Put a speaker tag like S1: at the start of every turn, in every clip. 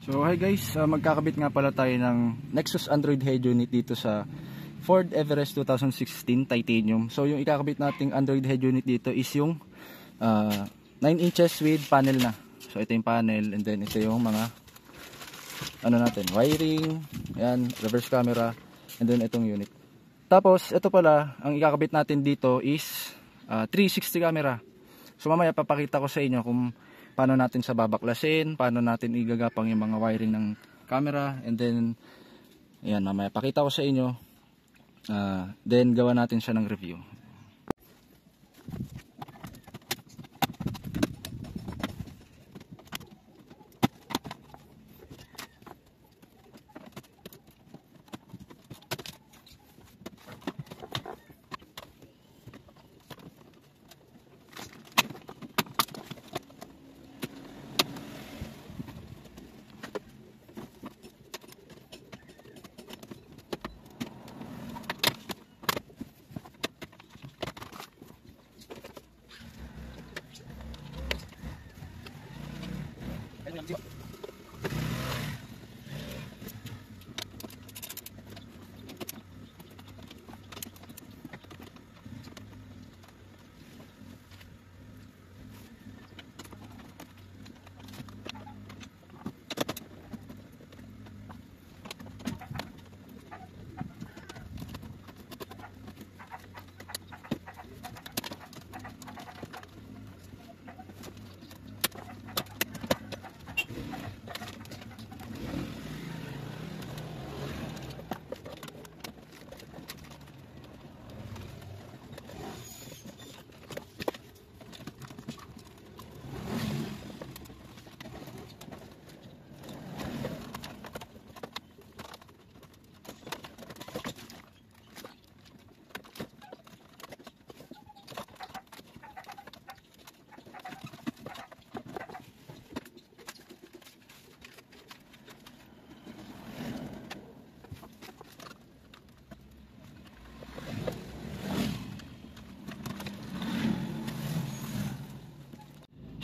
S1: So hi guys, magkakabit nga pala tayo ng Nexus Android head unit dito sa Ford Everest 2016 Titanium. So yung ikakabit nating Android head unit dito is yung 9 inches with panel na. So ito yung panel, and then ito yung mga wiring, ayan, reverse camera, and then itong unit. Tapos ito pala, ang ikakabit natin dito is 360 camera. So mamaya papakita ko sa inyo kung paano natin sa babaklasin, paano natin igagapang yung mga wiring ng camera, and then ayan, mamaya pakita ko sa inyo, then gawa natin siya ng review.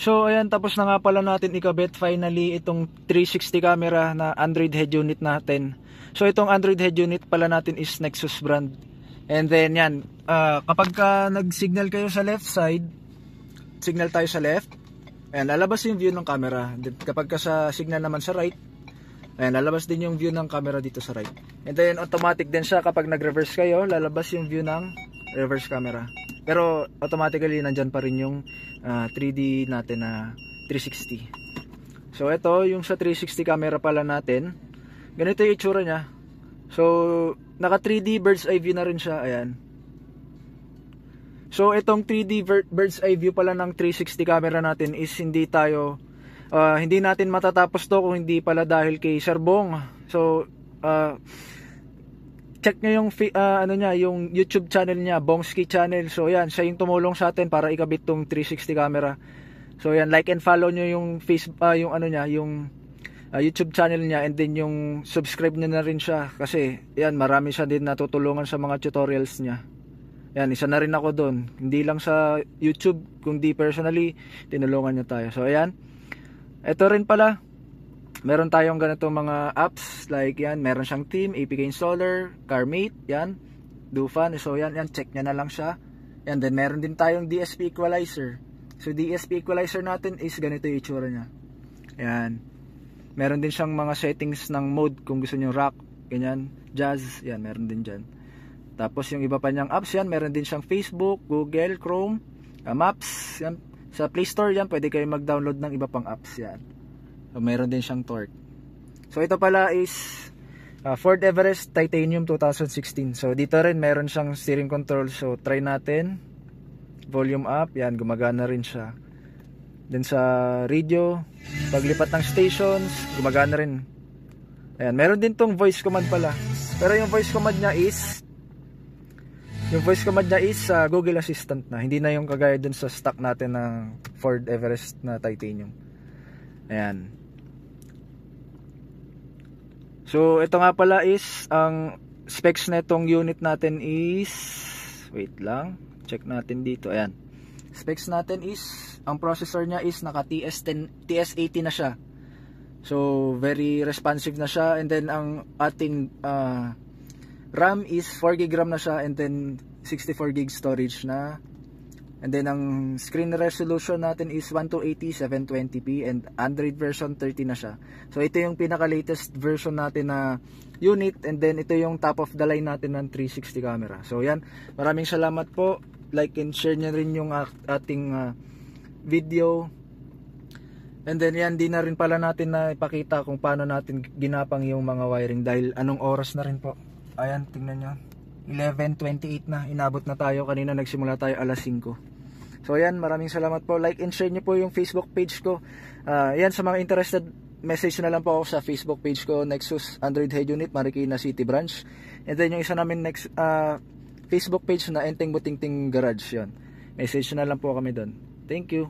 S1: So ayan, tapos na nga pala natin ikabit finally itong 360 camera na Android head unit natin. So itong Android head unit pala natin is Nexus brand. And then yan, kapag ka nag-signal kayo sa left side, signal tayo sa left, ayan, lalabas yung view ng camera. Then, kapag ka sa signal naman sa right, ayan, lalabas din yung view ng camera dito sa right. And then automatic din siya kapag nag-reverse kayo, lalabas yung view ng reverse camera. Pero automatically nandyan pa rin yung 3D natin na 360. So ito yung sa 360 camera pala natin. Ganito yung itsura niya. So naka 3D bird's eye view na rin siya. Ayan. So itong 3D bird's eye view pala ng 360 camera natin is hindi natin matatapos to kung hindi pala dahil kay Sir Bong. So check nyo yung yung YouTube channel niya, Bongski channel. So yan, siya yung tumulong sa atin para ikabit tong 360 camera. So yan, like and follow nyo yung YouTube channel niya, and then yung subscribe nyo na rin siya kasi yan, marami siya din natutulungan sa mga tutorials niya. Yan, isa na rin ako doon. Hindi lang sa YouTube, kundi personally tinulungan niya tayo. So ayan, ito rin pala, meron tayong ganito mga apps, like yan, meron siyang Team, APK Installer, CarMate, yan, Dufan. So yan, check nyo na lang siya. Yan, then meron din tayong DSP Equalizer. So DSP Equalizer natin is ganito yung itsura niya. Yan, meron din siyang mga settings ng mode kung gusto nyo rock, ganyan, jazz, yan, meron din dyan. Tapos yung iba pa niyang apps, yan, meron din siyang Facebook, Google, Chrome, Maps, yan. Sa Play Store yan, pwede kayo mag-download ng iba pang apps, yan. So, meron din siyang torque. So ito pala is Ford Everest Titanium 2016. So dito rin meron siyang steering control. So try natin. Volume up, yan, gumagana rin siya. Then sa radio, paglipat ng stations, gumagana rin. Ayan, meron din tong voice command pala. Pero yung voice command niya is Google Assistant na. Hindi na yung kagaya dun sa stock natin ng Ford Everest na Titanium. Ayan. So ito nga pala is ang specs na itong unit natin is, wait lang, check natin dito. Ayan, specs natin is, ang processor niya is naka TS80 na siya. So very responsive na siya, and then ang ating RAM is 4GB RAM na siya, and then 64GB storage na. And then ang screen resolution natin is 1280 720p, and Android version 30 na siya. So ito yung pinaka latest version natin na unit, and then ito yung top of the line natin ng 360 camera. So yan, maraming salamat po. Like and share nyo rin yung ating video. And then yan, di na rin pala natin na ipakita kung paano natin ginapang yung mga wiring, dahil anong oras na rin po. Ayan, tingnan nyo, 11:28 na, inabot na tayo. Kanina nagsimula tayo alas 5. So ayan, maraming salamat po. Like and share nyo po yung Facebook page ko. Yan, sa mga interested, message na lang po ako sa Facebook page ko, Nexus Android Head Unit, Marikina City Branch. And then yung isa namin next Facebook page na Enteng Butingting Garage, yun. Message na lang po kami doon. Thank you.